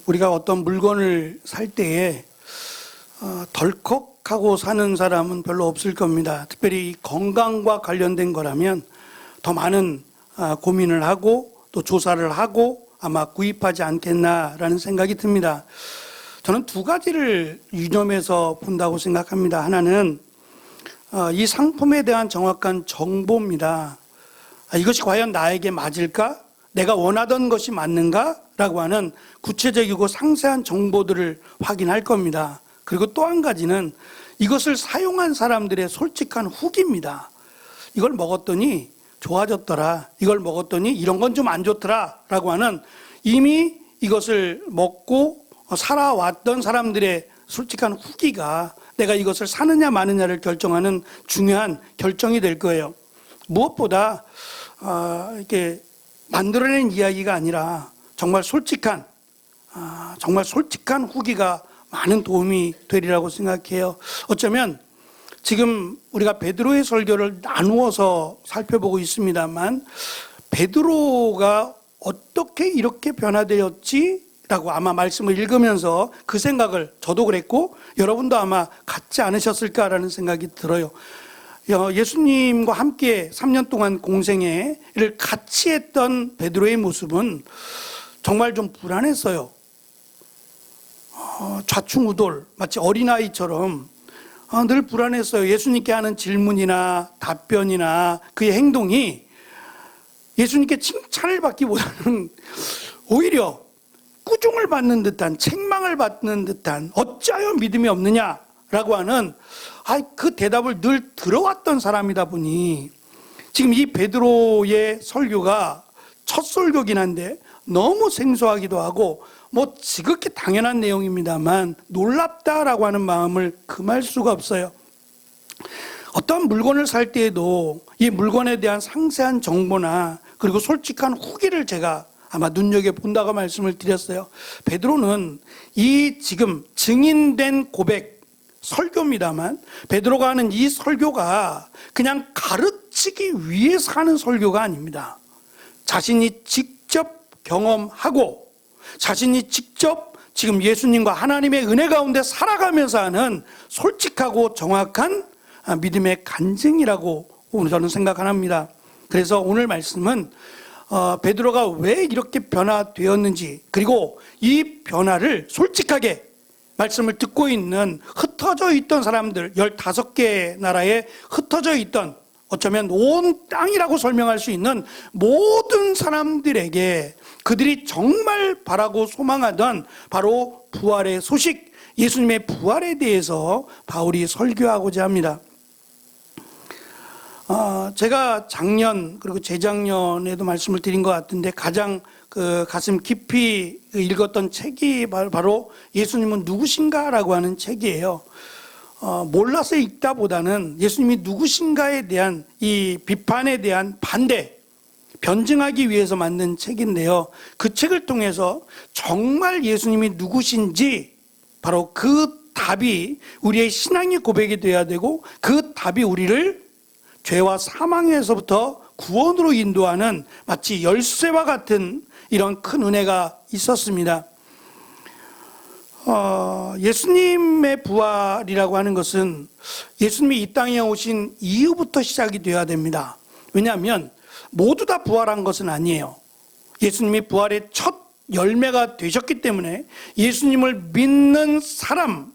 우리가 어떤 물건을 살 때에 덜컥하고 사는 사람은 별로 없을 겁니다. 특별히 건강과 관련된 거라면 더 많은 고민을 하고 또 조사를 하고 아마 구입하지 않겠나라는 생각이 듭니다. 저는 두 가지를 유념해서 본다고 생각합니다. 하나는 이 상품에 대한 정확한 정보입니다. 이것이 과연 나에게 맞을까? 내가 원하던 것이 맞는가? 라고 하는 구체적이고 상세한 정보들을 확인할 겁니다. 그리고 또 한 가지는 이것을 사용한 사람들의 솔직한 후기입니다. 이걸 먹었더니 좋아졌더라. 이걸 먹었더니 이런 건 좀 안 좋더라. 라고 하는 이미 이것을 먹고 살아왔던 사람들의 솔직한 후기가 내가 이것을 사느냐 마느냐를 결정하는 중요한 결정이 될 거예요. 무엇보다 이렇게 만들어낸 이야기가 아니라 정말 솔직한 후기가 많은 도움이 되리라고 생각해요. 어쩌면 지금 우리가 베드로의 설교를 나누어서 살펴보고 있습니다만 베드로가 어떻게 이렇게 변화되었지? 라고 아마 말씀을 읽으면서 그 생각을 저도 그랬고 여러분도 아마 갖지 않으셨을까라는 생각이 들어요. 예수님과 함께 3년 동안 공생애를 같이 했던 베드로의 모습은 정말 좀 불안했어요. 좌충우돌, 마치 어린아이처럼 늘 불안했어요. 예수님께 하는 질문이나 답변이나 그의 행동이 예수님께 칭찬을 받기보다는 오히려 꾸중을 받는 듯한, 책망을 받는 듯한 어찌하여 믿음이 없느냐라고 하는 그 대답을 늘 들어왔던 사람이다 보니 지금 이 베드로의 설교가 첫 설교긴 한데 너무 생소하기도 하고 뭐 지극히 당연한 내용입니다만 놀랍다라고 하는 마음을 금할 수가 없어요. 어떤 물건을 살 때에도 이 물건에 대한 상세한 정보나 그리고 솔직한 후기를 제가 아마 눈여겨본다고 말씀을 드렸어요. 베드로는 이 지금 증인된 고백 설교입니다만 베드로가 하는 이 설교가 그냥 가르치기 위해서 하는 설교가 아닙니다. 자신이 직접 경험하고 자신이 직접 지금 예수님과 하나님의 은혜 가운데 살아가면서 하는 솔직하고 정확한 믿음의 간증이라고 저는 생각합니다. 그래서 오늘 말씀은 베드로가 왜 이렇게 변화되었는지 그리고 이 변화를 솔직하게 말씀을 듣고 있는 흩어져 있던 사람들 15개 나라에 흩어져 있던 어쩌면 온 땅이라고 설명할 수 있는 모든 사람들에게 그들이 정말 바라고 소망하던 바로 부활의 소식, 예수님의 부활에 대해서 바울이 설교하고자 합니다. 제가 작년 그리고 재작년에도 말씀을 드린 것 같은데 가장 가슴 깊이 읽었던 책이 바로 예수님은 누구신가라고 하는 책이에요. 몰라서 읽다보다는 예수님이 누구신가에 대한 이 비판에 대한 반대, 변증하기 위해서 만든 책인데요. 그 책을 통해서 정말 예수님이 누구신지 바로 그 답이 우리의 신앙의 고백이 되어야 되고 그 답이 우리를 죄와 사망에서부터 구원으로 인도하는 마치 열쇠와 같은 이런 큰 은혜가 있었습니다. 예수님의 부활이라고 하는 것은 예수님이 이 땅에 오신 이후부터 시작이 되어야 됩니다. 왜냐하면 모두 다 부활한 것은 아니에요. 예수님이 부활의 첫 열매가 되셨기 때문에 예수님을 믿는 사람,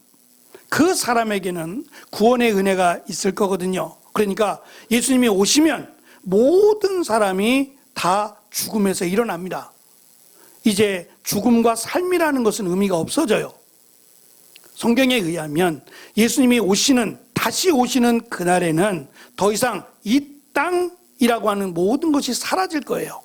그 사람에게는 구원의 은혜가 있을 거거든요. 그러니까 예수님이 오시면 모든 사람이 다 죽음에서 일어납니다. 이제 죽음과 삶이라는 것은 의미가 없어져요. 성경에 의하면 예수님이 다시 오시는 그날에는 더 이상 이 땅이라고 하는 모든 것이 사라질 거예요.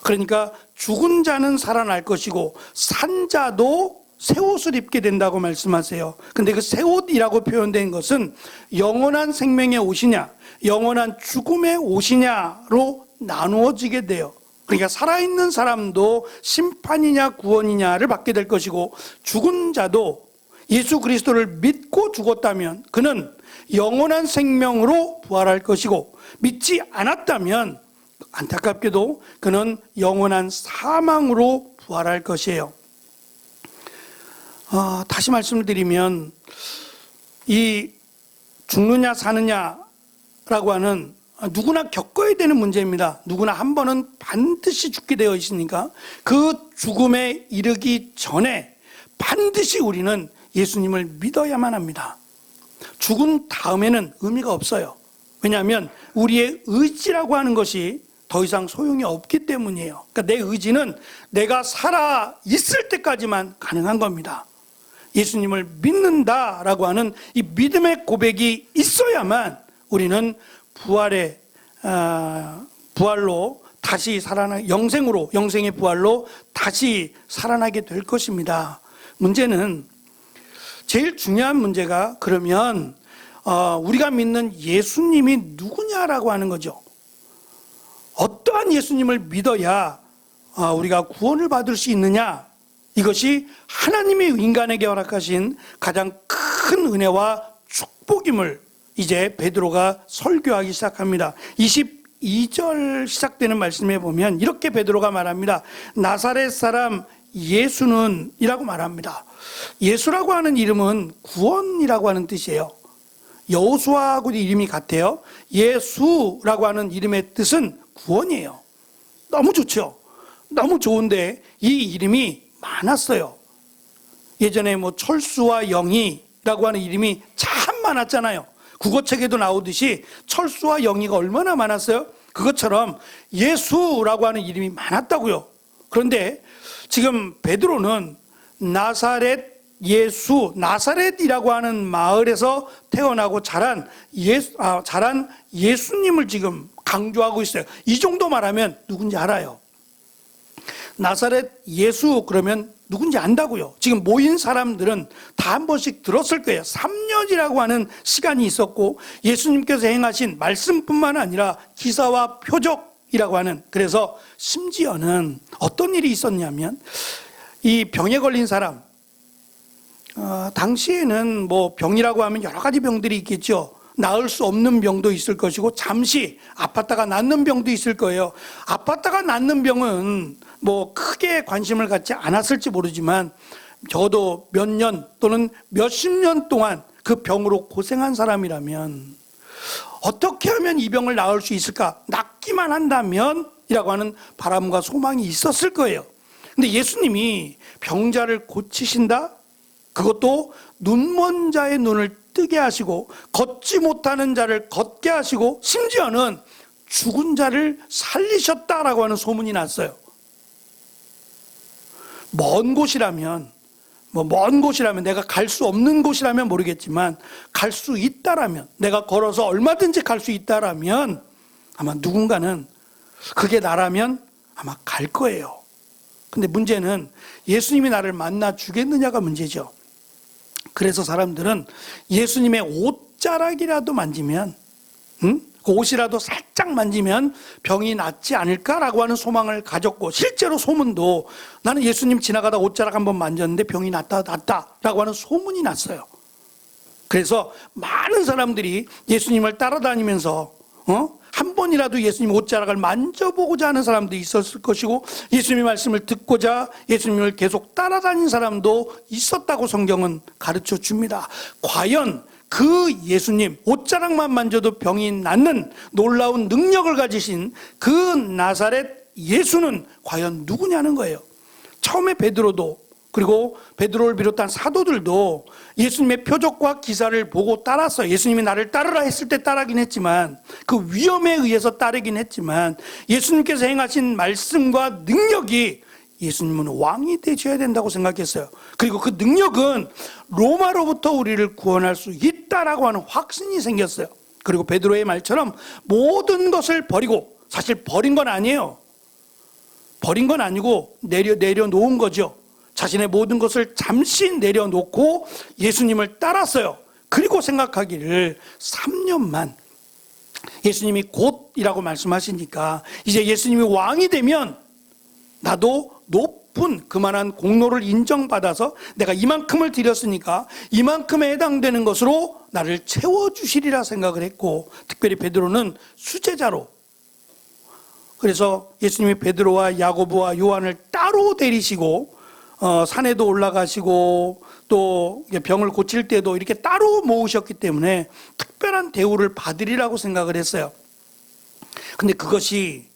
그러니까 죽은 자는 살아날 것이고 산 자도 새 옷을 입게 된다고 말씀하세요. 근데 그 새 옷이라고 표현된 것은 영원한 생명의 옷이냐 영원한 죽음의 옷이냐로 나누어지게 돼요. 그러니까 살아있는 사람도 심판이냐 구원이냐를 받게 될 것이고 죽은 자도 예수 그리스도를 믿고 죽었다면 그는 영원한 생명으로 부활할 것이고 믿지 않았다면 안타깝게도 그는 영원한 사망으로 부활할 것이에요. 다시 말씀을 드리면 이 죽느냐 사느냐라고 하는 누구나 겪어야 되는 문제입니다. 누구나 한 번은 반드시 죽게 되어 있으니까 그 죽음에 이르기 전에 반드시 우리는 예수님을 믿어야만 합니다. 죽은 다음에는 의미가 없어요. 왜냐하면 우리의 의지라고 하는 것이 더 이상 소용이 없기 때문이에요. 그러니까 내 의지는 내가 살아 있을 때까지만 가능한 겁니다. 예수님을 믿는다라고 하는 이 믿음의 고백이 있어야만 우리는 부활로 다시 영생의 부활로 다시 살아나게 될 것입니다. 문제는, 제일 중요한 문제가 그러면 우리가 믿는 예수님이 누구냐라고 하는 거죠. 어떠한 예수님을 믿어야 우리가 구원을 받을 수 있느냐? 이것이 하나님이 인간에게 허락하신 가장 큰 은혜와 축복임을 이제 베드로가 설교하기 시작합니다. 22절 시작되는 말씀에 보면 이렇게 베드로가 말합니다. 나사렛 사람 예수는 이라고 말합니다. 예수라고 하는 이름은 구원이라고 하는 뜻이에요. 여호수아하고 이름이 같아요. 예수라고 하는 이름의 뜻은 구원이에요. 너무 좋죠. 너무 좋은데 이 이름이 많았어요. 예전에 철수와 영희라고 하는 이름이 참 많았잖아요. 국어책에도 나오듯이 철수와 영희가 얼마나 많았어요? 그것처럼 예수라고 하는 이름이 많았다고요. 그런데 지금 베드로는 나사렛 나사렛이라고 하는 마을에서 태어나고 자란 예수님을 지금 강조하고 있어요. 이 정도 말하면 누군지 알아요. 나사렛 예수 그러면 누군지 안다고요. 지금 모인 사람들은 다 한 번씩 들었을 거예요. 3년이라고 하는 시간이 있었고 예수님께서 행하신 말씀뿐만 아니라 기사와 표적이라고 하는, 그래서 심지어는 어떤 일이 있었냐면 이 병에 걸린 사람, 당시에는 병이라고 하면 여러 가지 병들이 있겠죠. 나을 수 없는 병도 있을 것이고 잠시 아팠다가 낫는 병도 있을 거예요. 아팠다가 낫는 병은 크게 관심을 갖지 않았을지 모르지만 적어도 몇 년 또는 몇십 년 동안 그 병으로 고생한 사람이라면 어떻게 하면 이 병을 나을 수 있을까? 낫기만 한다면 이라고 하는 바람과 소망이 있었을 거예요. 근데 예수님이 병자를 고치신다? 그것도 눈먼 자의 눈을 뜨게 하시고 걷지 못하는 자를 걷게 하시고 심지어는 죽은 자를 살리셨다라고 하는 소문이 났어요. 먼 곳이라면 내가 갈 수 없는 곳이라면 모르겠지만 갈 수 있다라면, 내가 걸어서 얼마든지 갈 수 있다라면 아마 누군가는 그게 나라면 아마 갈 거예요. 근데 문제는 예수님이 나를 만나 주겠느냐가 문제죠. 그래서 사람들은 예수님의 옷자락이라도 만지면, 그 옷이라도 살짝 만지면 병이 낫지 않을까라고 하는 소망을 가졌고, 실제로 소문도 나는 예수님 지나가다 옷자락 한번 만졌는데 병이 낫다라고 하는 소문이 났어요. 그래서 많은 사람들이 예수님을 따라다니면서 한 번이라도 예수님 옷자락을 만져보고자 하는 사람도 있었을 것이고, 예수님의 말씀을 듣고자 예수님을 계속 따라다닌 사람도 있었다고 성경은 가르쳐 줍니다. 과연 그 예수님, 옷자락만 만져도 병이 낫는 놀라운 능력을 가지신 그 나사렛 예수는 과연 누구냐는 거예요. 처음에 베드로도, 그리고 베드로를 비롯한 사도들도 예수님의 표적과 기사를 보고 따랐어요. 예수님이 나를 따르라 했을 때 따르긴 했지만, 그 위험에 의해서 따르긴 했지만, 예수님께서 행하신 말씀과 능력이 예수님은 왕이 되셔야 된다고 생각했어요. 그리고 그 능력은 로마로부터 우리를 구원할 수 있다라고 하는 확신이 생겼어요. 그리고 베드로의 말처럼 모든 것을 버리고, 사실 버린 건 아니에요. 버린 건 아니고 내려놓은 거죠. 자신의 모든 것을 잠시 내려놓고 예수님을 따랐어요. 그리고 생각하기를 3년만, 예수님이 곧이라고 말씀하시니까 이제 예수님이 왕이 되면 나도 높은 그만한 공로를 인정받아서 내가 이만큼을 드렸으니까 이만큼에 해당되는 것으로 나를 채워주시리라 생각을 했고, 특별히 베드로는 수제자로 그래서 예수님이 베드로와 야고보와 요한을 따로 데리시고 산에도 올라가시고 또 병을 고칠 때도 이렇게 따로 모으셨기 때문에 특별한 대우를 받으리라고 생각을 했어요. 근데 그것이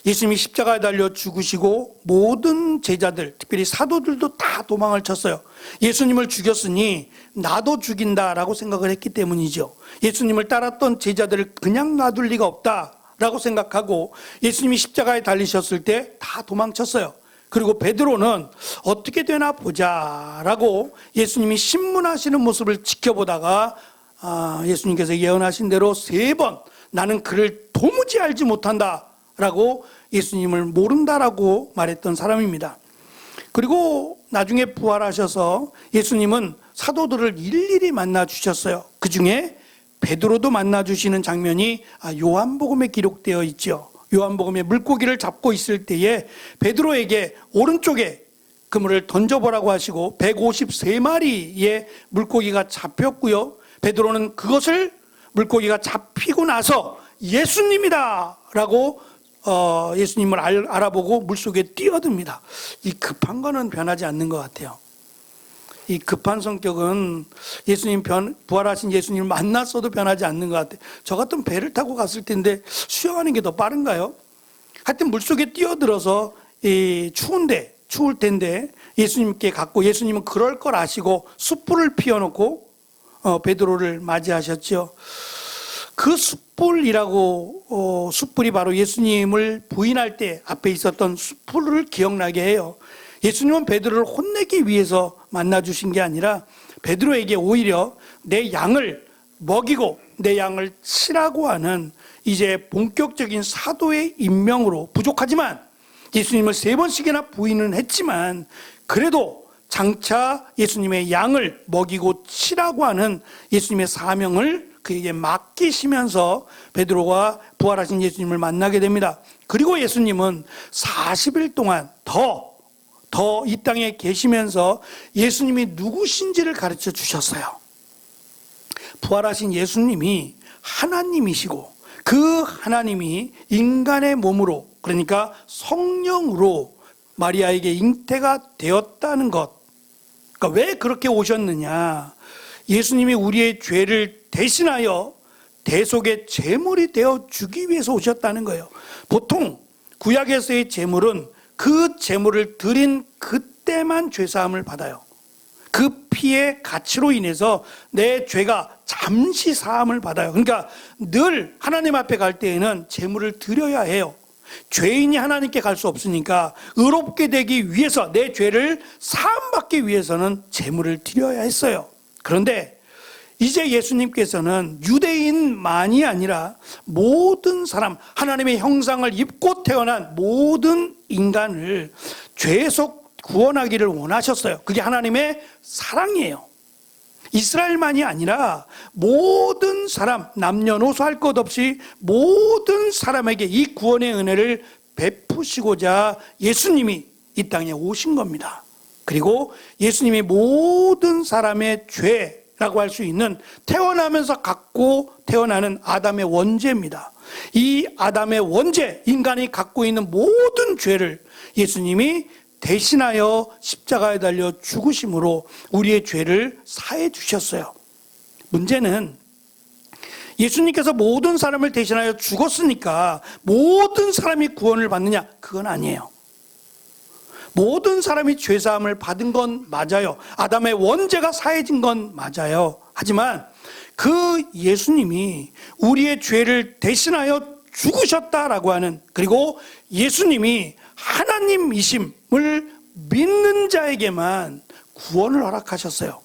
예수님이 십자가에 달려 죽으시고 모든 제자들, 특별히 사도들도 다 도망을 쳤어요. 예수님을 죽였으니 나도 죽인다라고 생각을 했기 때문이죠. 예수님을 따랐던 제자들을 그냥 놔둘 리가 없다라고 생각하고 예수님이 십자가에 달리셨을 때 다 도망쳤어요. 그리고 베드로는 어떻게 되나 보자라고 예수님이 신문하시는 모습을 지켜보다가 예수님께서 예언하신 대로 3번 나는 그를 도무지 알지 못한다라고 예수님을 모른다라고 말했던 사람입니다. 그리고 나중에 부활하셔서 예수님은 사도들을 일일이 만나 주셨어요. 그 중에 베드로도 만나 주시는 장면이 요한복음에 기록되어 있죠. 요한복음에 물고기를 잡고 있을 때에 베드로에게 오른쪽에 그물을 던져보라고 하시고 153마리의 물고기가 잡혔고요. 베드로는 그것을 물고기가 잡히고 나서 예수님이다 라고 예수님을 알아보고 물속에 뛰어듭니다. 이 급한 거는 변하지 않는 것 같아요. 이 급한 성격은 예수님 부활하신 예수님을 만났어도 변하지 않는 것 같아요. 저 같으면 배를 타고 갔을 텐데 수영하는 게 더 빠른가요? 하여튼 물속에 뛰어들어서 추울 텐데 예수님께 갔고 예수님은 그럴 걸 아시고 숯불을 피워놓고 베드로를 맞이하셨죠. 그 숯불이 바로 예수님을 부인할 때 앞에 있었던 숯불을 기억나게 해요. 예수님은 베드로를 혼내기 위해서 만나 주신 게 아니라 베드로에게 오히려 내 양을 먹이고 내 양을 치라고 하는 이제 본격적인 사도의 임명으로, 부족하지만 예수님을 3번씩이나 부인은 했지만 그래도 장차 예수님의 양을 먹이고 치라고 하는 예수님의 사명을 그에게 맡기시면서 베드로가 부활하신 예수님을 만나게 됩니다. 그리고 예수님은 40일 동안 더 이 땅에 계시면서 예수님이 누구신지를 가르쳐 주셨어요. 부활하신 예수님이 하나님이시고 그 하나님이 인간의 몸으로, 그러니까 성령으로 마리아에게 잉태가 되었다는 것. 그러니까 왜 그렇게 오셨느냐? 예수님이 우리의 죄를 대신하여 대속의 제물이 되어 주기 위해서 오셨다는 거예요. 보통 구약에서의 제물은 그 제물을 드린 그때만 죄사함을 받아요. 그 피의 가치로 인해서 내 죄가 잠시 사함을 받아요. 그러니까 늘 하나님 앞에 갈 때에는 제물을 드려야 해요. 죄인이 하나님께 갈 수 없으니까 의롭게 되기 위해서, 내 죄를 사함받기 위해서는 제물을 드려야 했어요. 그런데 이제 예수님께서는 유대인만이 아니라 모든 사람, 하나님의 형상을 입고 태어난 모든 인간을 죄에서 구원하기를 원하셨어요. 그게 하나님의 사랑이에요. 이스라엘만이 아니라 모든 사람, 남녀노소 할 것 없이 모든 사람에게 이 구원의 은혜를 베푸시고자 예수님이 이 땅에 오신 겁니다. 그리고 예수님이 모든 사람의 죄라고 할 수 있는, 태어나면서 갖고 태어나는 아담의 원죄입니다. 이 아담의 원죄, 인간이 갖고 있는 모든 죄를 예수님이 대신하여 십자가에 달려 죽으심으로 우리의 죄를 사해 주셨어요. 문제는 예수님께서 모든 사람을 대신하여 죽었으니까 모든 사람이 구원을 받느냐? 그건 아니에요. 모든 사람이 죄사함을 받은 건 맞아요. 아담의 원죄가 사해진 건 맞아요. 하지만 그 예수님이 우리의 죄를 대신하여 죽으셨다라고 하는, 그리고 예수님이 하나님이심을 믿는 자에게만 구원을 허락하셨어요.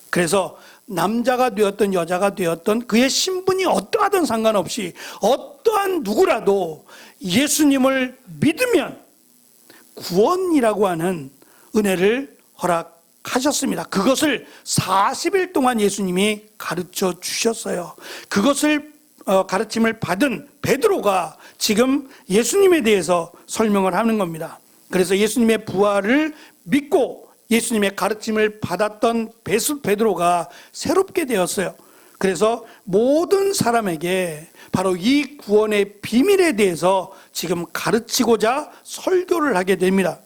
그래서 남자가 되었던 여자가 되었던 그의 신분이 어떠하든 상관없이 어떠한 누구라도 예수님을 믿으면 구원이라고 하는 은혜를 허락하셨습니다. 그것을 40일 동안 예수님이 가르쳐 주셨어요. 그것을 가르침을 받은 베드로가 지금 예수님에 대해서 설명을 하는 겁니다. 그래서 예수님의 부활을 믿고 예수님의 가르침을 받았던 베드로가 새롭게 되었어요. 그래서 모든 사람에게 바로 이 구원의 비밀에 대해서 지금 가르치고자 설교를 하게 됩니다.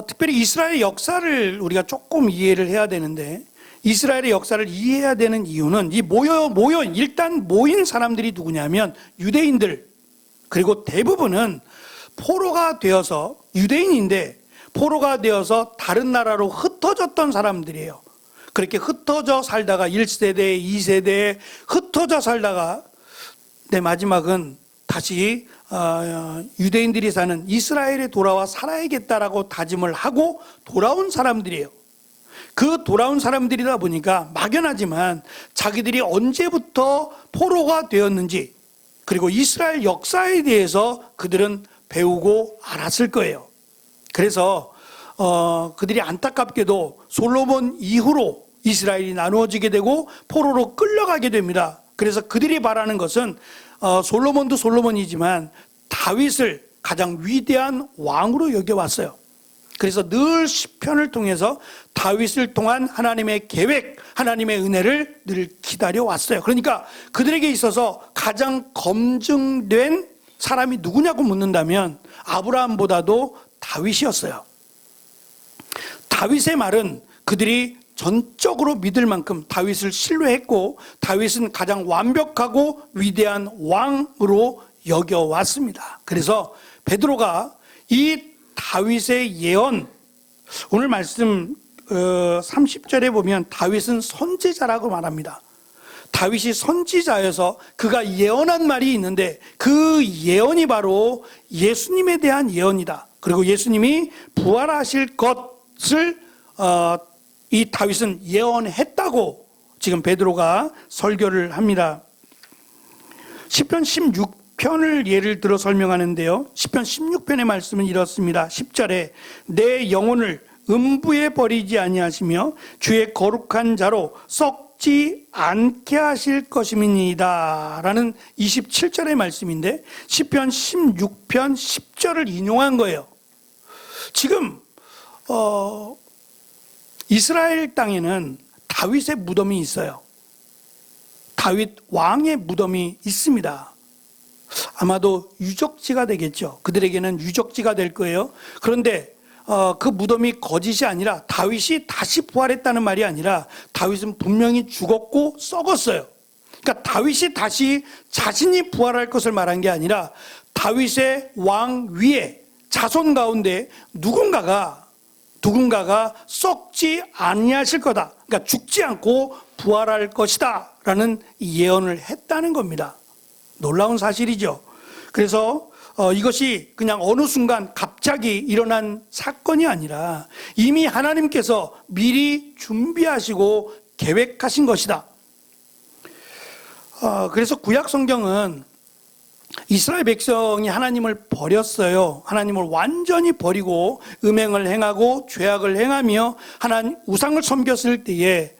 특별히 이스라엘 역사를 우리가 조금 이해를 해야 되는데, 이스라엘의 역사를 이해해야 되는 이유는 일단 모인 사람들이 누구냐면 유대인들, 그리고 대부분은 포로가 되어서, 유대인인데 포로가 되어서 다른 나라로 흩어졌던 사람들이에요. 그렇게 흩어져 살다가 1세대, 2세대 흩어져 살다가 내 마지막은 다시 유대인들이 사는 이스라엘에 돌아와 살아야겠다라고 다짐을 하고 돌아온 사람들이에요. 그 돌아온 사람들이다 보니까 막연하지만 자기들이 언제부터 포로가 되었는지, 그리고 이스라엘 역사에 대해서 그들은 배우고 알았을 거예요. 그래서 그들이 안타깝게도 솔로몬 이후로 이스라엘이 나누어지게 되고 포로로 끌려가게 됩니다. 그래서 그들이 바라는 것은 솔로몬도 솔로몬이지만 다윗을 가장 위대한 왕으로 여겨왔어요. 그래서 늘 시편을 통해서 다윗을 통한 하나님의 계획, 하나님의 은혜를 늘 기다려왔어요. 그러니까 그들에게 있어서 가장 검증된 사람이 누구냐고 묻는다면 아브라함보다도 다윗이었어요. 다윗의 말은 그들이 전적으로 믿을 만큼 다윗을 신뢰했고, 다윗은 가장 완벽하고 위대한 왕으로 여겨왔습니다. 그래서 베드로가 이 다윗의 예언, 오늘 말씀 30절에 보면 다윗은 선지자라고 말합니다. 다윗이 선지자여서 그가 예언한 말이 있는데 그 예언이 바로 예수님에 대한 예언이다. 그리고 예수님이 부활하실 것을 이 다윗은 예언했다고 지금 베드로가 설교를 합니다. 시편 16편을 예를 들어 설명하는데요, 시편 16편의 말씀은 이렇습니다. 10절에 내 영혼을 음부에 버리지 아니하시며 주의 거룩한 자로 썩지 않게 하실 것임이니이다 라는 27절의 말씀인데, 시편 16편 10절을 인용한 거예요. 지금 이스라엘 땅에는 다윗의 무덤이 있어요. 다윗 왕의 무덤이 있습니다. 아마도 유적지가 되겠죠. 그들에게는 유적지가 될 거예요. 그런데 그 무덤이 거짓이 아니라, 다윗이 다시 부활했다는 말이 아니라 다윗은 분명히 죽었고 썩었어요. 그러니까 다윗이 다시 자신이 부활할 것을 말한 게 아니라 다윗의 왕 위에 자손 가운데 누군가가 썩지 아니하실 거다, 그러니까 죽지 않고 부활할 것이다 라는 예언을 했다는 겁니다. 놀라운 사실이죠. 그래서 이것이 그냥 어느 순간 갑자기 일어난 사건이 아니라 이미 하나님께서 미리 준비하시고 계획하신 것이다. 그래서 구약 성경은 이스라엘 백성이 하나님을 버렸어요. 하나님을 완전히 버리고 음행을 행하고 죄악을 행하며 하나님 우상을 섬겼을 때에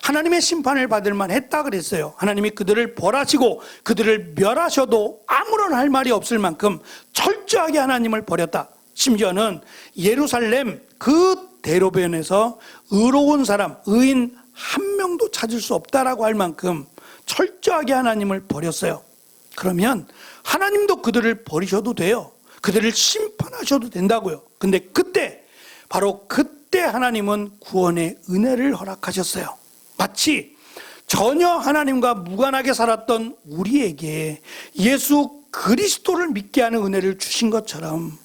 하나님의 심판을 받을 만했다 그랬어요. 하나님이 그들을 벌하시고 그들을 멸하셔도 아무런 할 말이 없을 만큼 철저하게 하나님을 버렸다. 심지어는 예루살렘 그 대로변에서 의로운 사람, 의인 한 명도 찾을 수 없다라고 할 만큼 철저하게 하나님을 버렸어요. 그러면 하나님도 그들을 버리셔도 돼요. 그들을 심판하셔도 된다고요. 근데 바로 그때 하나님은 구원의 은혜를 허락하셨어요. 마치 전혀 하나님과 무관하게 살았던 우리에게 예수 그리스도를 믿게 하는 은혜를 주신 것처럼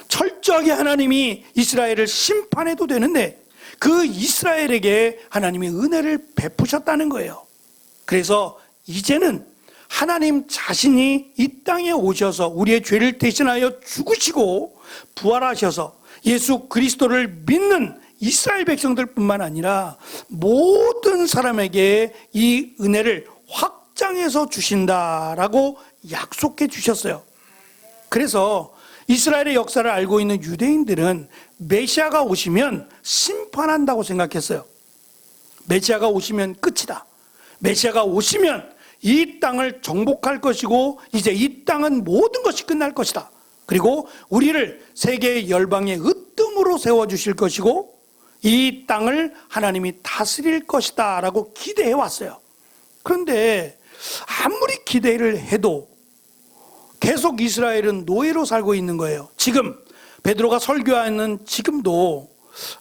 철저하게 하나님이 이스라엘을 심판해도 되는데 그 이스라엘에게 하나님이 은혜를 베푸셨다는 거예요. 그래서 이제는 하나님 자신이 이 땅에 오셔서 우리의 죄를 대신하여 죽으시고 부활하셔서 예수 그리스도를 믿는 이스라엘 백성들뿐만 아니라 모든 사람에게 이 은혜를 확장해서 주신다라고 약속해 주셨어요. 그래서 이스라엘의 역사를 알고 있는 유대인들은 메시아가 오시면 심판한다고 생각했어요. 메시아가 오시면 끝이다. 메시아가 오시면 이 땅을 정복할 것이고 이제 이 땅은 모든 것이 끝날 것이다. 그리고 우리를 세계의 열방의 으뜸으로 세워주실 것이고 이 땅을 하나님이 다스릴 것이다 라고 기대해 왔어요. 그런데 아무리 기대를 해도 계속 이스라엘은 노예로 살고 있는 거예요. 지금 베드로가 설교하는 지금도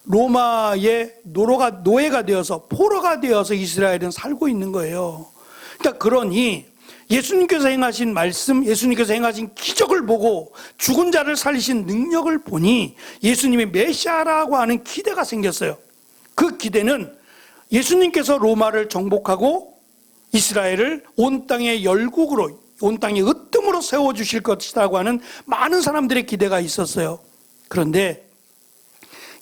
로마의 노예가 되어서 포로가 되어서 이스라엘은 살고 있는 거예요. 그러니까 그러니 예수님께서 행하신 말씀, 예수님께서 행하신 기적을 보고 죽은 자를 살리신 능력을 보니 예수님이 메시아라고 하는 기대가 생겼어요. 그 기대는 예수님께서 로마를 정복하고 이스라엘을 온 땅의 열국으로, 온 땅의 으뜸으로 세워주실 것이라고 하는 많은 사람들의 기대가 있었어요. 그런데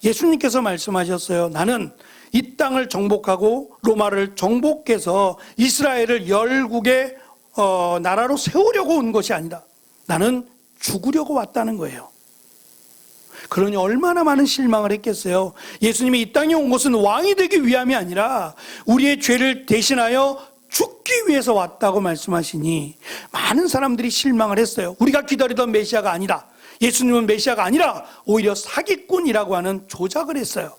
예수님께서 말씀하셨어요. 나는 이 땅을 정복하고 로마를 정복해서 이스라엘을 열국의 나라로 세우려고 온 것이 아니다. 나는 죽으려고 왔다는 거예요. 그러니 얼마나 많은 실망을 했겠어요. 예수님이 이 땅에 온 것은 왕이 되기 위함이 아니라 우리의 죄를 대신하여 죽기 위해서 왔다고 말씀하시니 많은 사람들이 실망을 했어요. 우리가 기다리던 메시아가 아니다. 예수님은 메시아가 아니라 오히려 사기꾼이라고 하는 조작을 했어요.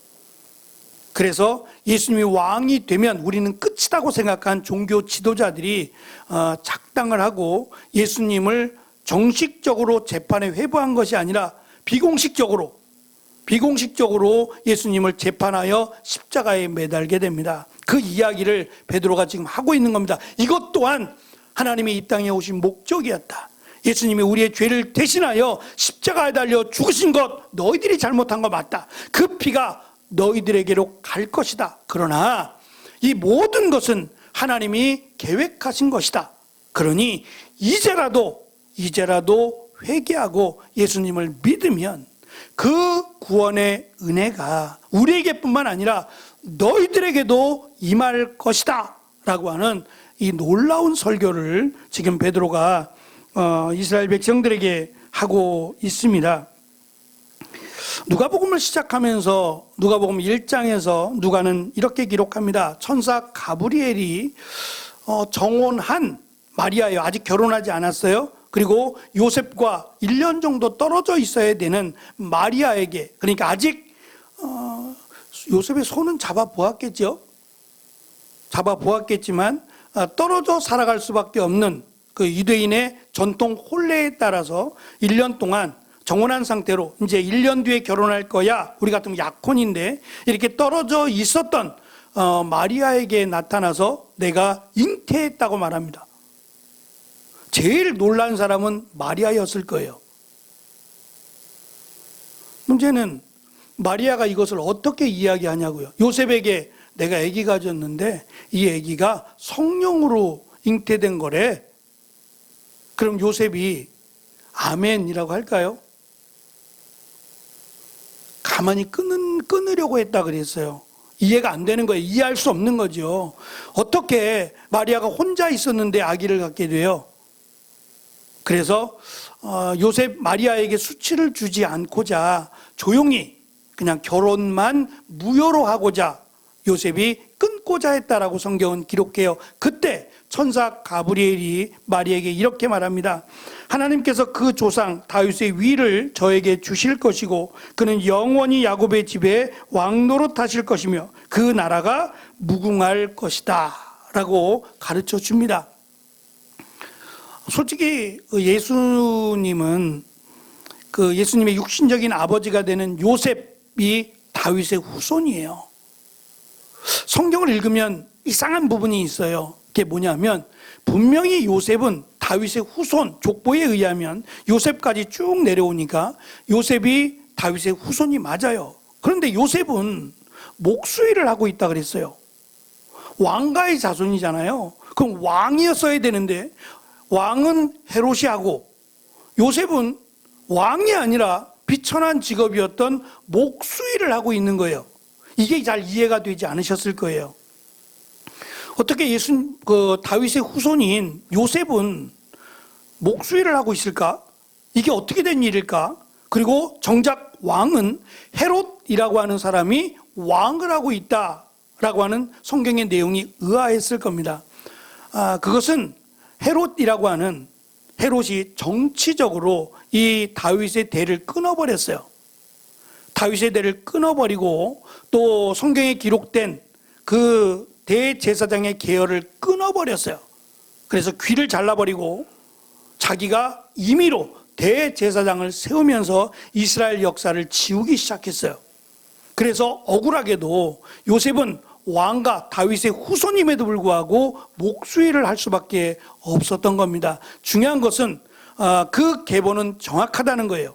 그래서 예수님이 왕이 되면 우리는 끝이라고 생각한 종교 지도자들이 작당을 하고 예수님을 정식적으로 재판에 회부한 것이 아니라 비공식적으로 예수님을 재판하여 십자가에 매달게 됩니다. 그 이야기를 베드로가 지금 하고 있는 겁니다. 이것 또한 하나님이 이 땅에 오신 목적이었다. 예수님이 우리의 죄를 대신하여 십자가에 달려 죽으신 것, 너희들이 잘못한 거 맞다. 그 피가 너희들에게로 갈 것이다. 그러나 이 모든 것은 하나님이 계획하신 것이다. 그러니 이제라도 회개하고 예수님을 믿으면 그 구원의 은혜가 우리에게뿐만 아니라 너희들에게도 임할 것이다 라고 하는 이 놀라운 설교를 지금 베드로가 이스라엘 백성들에게 하고 있습니다. 누가복음을 시작하면서 누가복음 1장에서 누가는 이렇게 기록합니다. 천사 가브리엘이 정혼한 마리아예요. 아직 결혼하지 않았어요. 그리고 요셉과 1년 정도 떨어져 있어야 되는 마리아에게, 그러니까 아직 요셉의 손은 잡아보았겠지만 떨어져 살아갈 수밖에 없는 그 유대인의 전통 혼례에 따라서 1년 동안 정혼한 상태로 이제 1년 뒤에 결혼할 거야, 우리 같으면 약혼인데 이렇게 떨어져 있었던 마리아에게 나타나서 내가 잉태했다고 말합니다. 제일 놀란 사람은 마리아였을 거예요. 문제는 마리아가 이것을 어떻게 이야기하냐고요. 요셉에게 내가 아기 가졌는데 이 아기가 성령으로 잉태된 거래. 그럼 요셉이 아멘이라고 할까요? 가만히 끊으려고 했다 그랬어요. 이해가 안 되는 거예요. 이해할 수 없는 거죠. 어떻게 마리아가 혼자 있었는데 아기를 갖게 돼요? 그래서 요셉 마리아에게 수치를 주지 않고자 조용히 그냥 결혼만 무효로 하고자 요셉이 끊고자 했다라고 성경은 기록해요. 그때 천사 가브리엘이 마리아에게 이렇게 말합니다. 하나님께서 그 조상 다윗의 위를 저에게 주실 것이고 그는 영원히 야곱의 집에 왕노릇 하실 것이며 그 나라가 무궁할 것이다 라고 가르쳐 줍니다. 솔직히 예수님은 예수님의 육신적인 아버지가 되는 요셉이 다윗의 후손이에요. 성경을 읽으면 이상한 부분이 있어요. 그게 뭐냐면 분명히 요셉은 다윗의 후손, 족보에 의하면 요셉까지 쭉 내려오니까 요셉이 다윗의 후손이 맞아요. 그런데 요셉은 목수일을 하고 있다 그랬어요. 왕가의 자손이잖아요. 그럼 왕이었어야 되는데 왕은 헤롯이 하고 요셉은 왕이 아니라 비천한 직업이었던 목수일을 하고 있는 거예요. 이게 잘 이해가 되지 않으셨을 거예요. 어떻게 다윗의 후손인 요셉은 목수일을 하고 있을까? 이게 어떻게 된 일일까? 그리고 정작 왕은 헤롯이라고 하는 사람이 왕을 하고 있다라고 하는 성경의 내용이 의아했을 겁니다. 그것은 헤롯이라고 하는 헤롯이 정치적으로 이 다윗의 대를 끊어버렸어요. 다윗의 대를 끊어버리고 또 성경에 기록된 그 대제사장의 계열을 끊어버렸어요. 그래서 귀를 잘라버리고 자기가 임의로 대제사장을 세우면서 이스라엘 역사를 지우기 시작했어요. 그래서 억울하게도 요셉은 왕가 다윗의 후손임에도 불구하고 목수일을 할 수밖에 없었던 겁니다. 중요한 것은 그 계보는 정확하다는 거예요.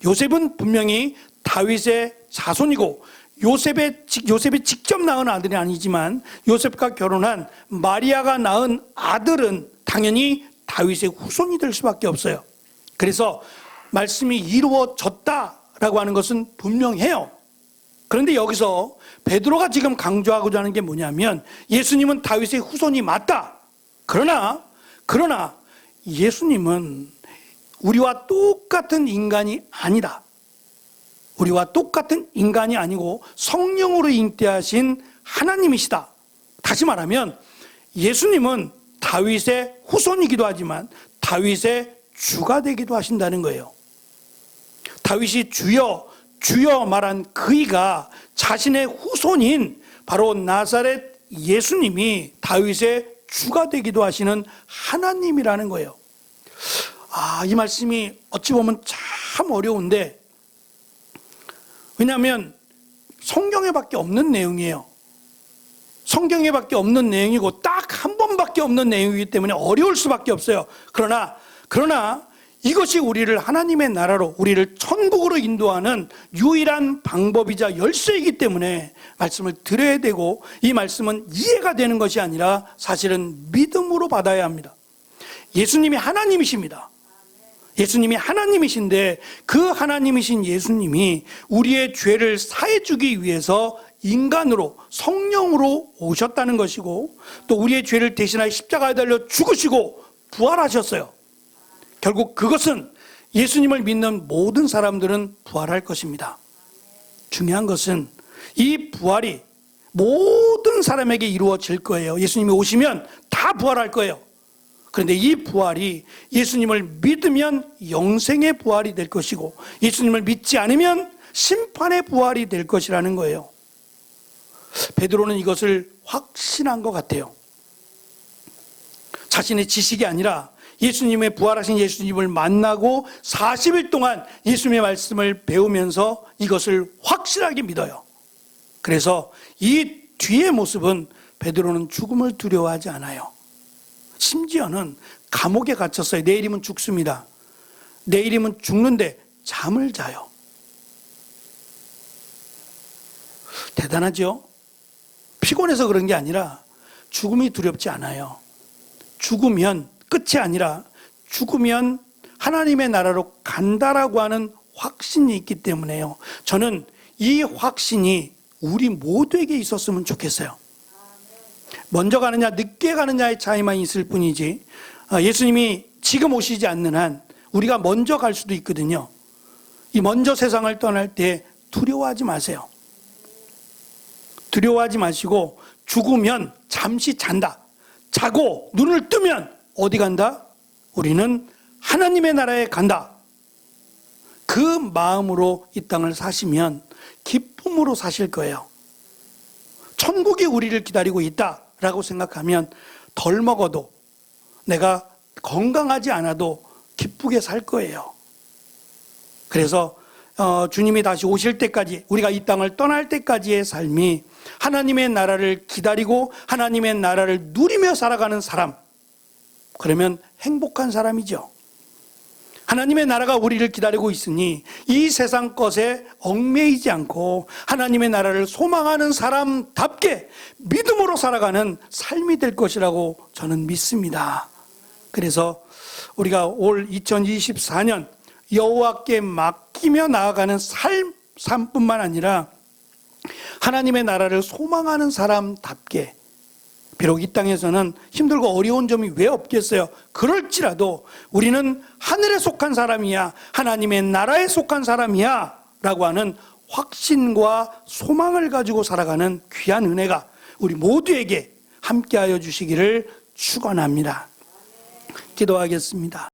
요셉은 분명히 다윗의 자손이고 요셉이 직접 낳은 아들이 아니지만 요셉과 결혼한 마리아가 낳은 아들은 당연히 다윗의 후손이 될 수밖에 없어요. 그래서 말씀이 이루어졌다라고 하는 것은 분명해요. 그런데 여기서 베드로가 지금 강조하고자 하는 게 뭐냐면 예수님은 다윗의 후손이 맞다. 그러나 예수님은 우리와 똑같은 인간이 아니다. 우리와 똑같은 인간이 아니고 성령으로 잉태하신 하나님이시다. 다시 말하면 예수님은 다윗의 후손이기도 하지만 다윗의 주가 되기도 하신다는 거예요. 다윗이 주여 주여 말한 그이가 자신의 후손인 바로 나사렛 예수님이 다윗의 주가 되기도 하시는 하나님이라는 거예요. 이 말씀이 어찌 보면 참 어려운데, 왜냐하면 성경에밖에 없는 내용이에요. 성경에밖에 없는 내용이고 딱 한 번밖에 없는 내용이기 때문에 어려울 수밖에 없어요. 그러나 이것이 우리를 하나님의 나라로, 우리를 천국으로 인도하는 유일한 방법이자 열쇠이기 때문에 말씀을 드려야 되고, 이 말씀은 이해가 되는 것이 아니라 사실은 믿음으로 받아야 합니다. 예수님이 하나님이십니다. 예수님이 하나님이신데 그 하나님이신 예수님이 우리의 죄를 사해주기 위해서 인간으로 성령으로 오셨다는 것이고, 또 우리의 죄를 대신하여 십자가에 달려 죽으시고 부활하셨어요. 결국 그것은 예수님을 믿는 모든 사람들은 부활할 것입니다. 중요한 것은 이 부활이 모든 사람에게 이루어질 거예요. 예수님이 오시면 다 부활할 거예요. 그런데 이 부활이 예수님을 믿으면 영생의 부활이 될 것이고, 예수님을 믿지 않으면 심판의 부활이 될 것이라는 거예요. 베드로는 이것을 확신한 것 같아요. 자신의 지식이 아니라 예수님의 부활하신 예수님을 만나고 40일 동안 예수님의 말씀을 배우면서 이것을 확실하게 믿어요. 그래서 이 뒤의 모습은 베드로는 죽음을 두려워하지 않아요. 심지어는 감옥에 갇혔어요. 내일이면 죽습니다. 내일이면 죽는데 잠을 자요. 대단하죠? 피곤해서 그런 게 아니라 죽음이 두렵지 않아요. 죽으면 끝이 아니라 죽으면 하나님의 나라로 간다라고 하는 확신이 있기 때문에요. 저는 이 확신이 우리 모두에게 있었으면 좋겠어요. 먼저 가느냐 늦게 가느냐의 차이만 있을 뿐이지, 예수님이 지금 오시지 않는 한 우리가 먼저 갈 수도 있거든요. 이 먼저 세상을 떠날 때 두려워하지 마세요. 두려워하지 마시고, 죽으면 잠시 잔다. 자고 눈을 뜨면 어디 간다? 우리는 하나님의 나라에 간다. 그 마음으로 이 땅을 사시면 기쁨으로 사실 거예요. 천국이 우리를 기다리고 있다라고 생각하면 덜 먹어도, 내가 건강하지 않아도 기쁘게 살 거예요. 그래서 주님이 다시 오실 때까지, 우리가 이 땅을 떠날 때까지의 삶이 하나님의 나라를 기다리고 하나님의 나라를 누리며 살아가는 사람, 그러면 행복한 사람이죠. 하나님의 나라가 우리를 기다리고 있으니 이 세상 것에 얽매이지 않고 하나님의 나라를 소망하는 사람답게 믿음으로 살아가는 삶이 될 것이라고 저는 믿습니다. 그래서 우리가 올 2024년 여호와께 맡기며 나아가는 삶뿐만 아니라 하나님의 나라를 소망하는 사람답게, 비록 이 땅에서는 힘들고 어려운 점이 왜 없겠어요? 그럴지라도 우리는 하늘에 속한 사람이야, 하나님의 나라에 속한 사람이야 라고 하는 확신과 소망을 가지고 살아가는 귀한 은혜가 우리 모두에게 함께하여 주시기를 축원합니다. 기도하겠습니다.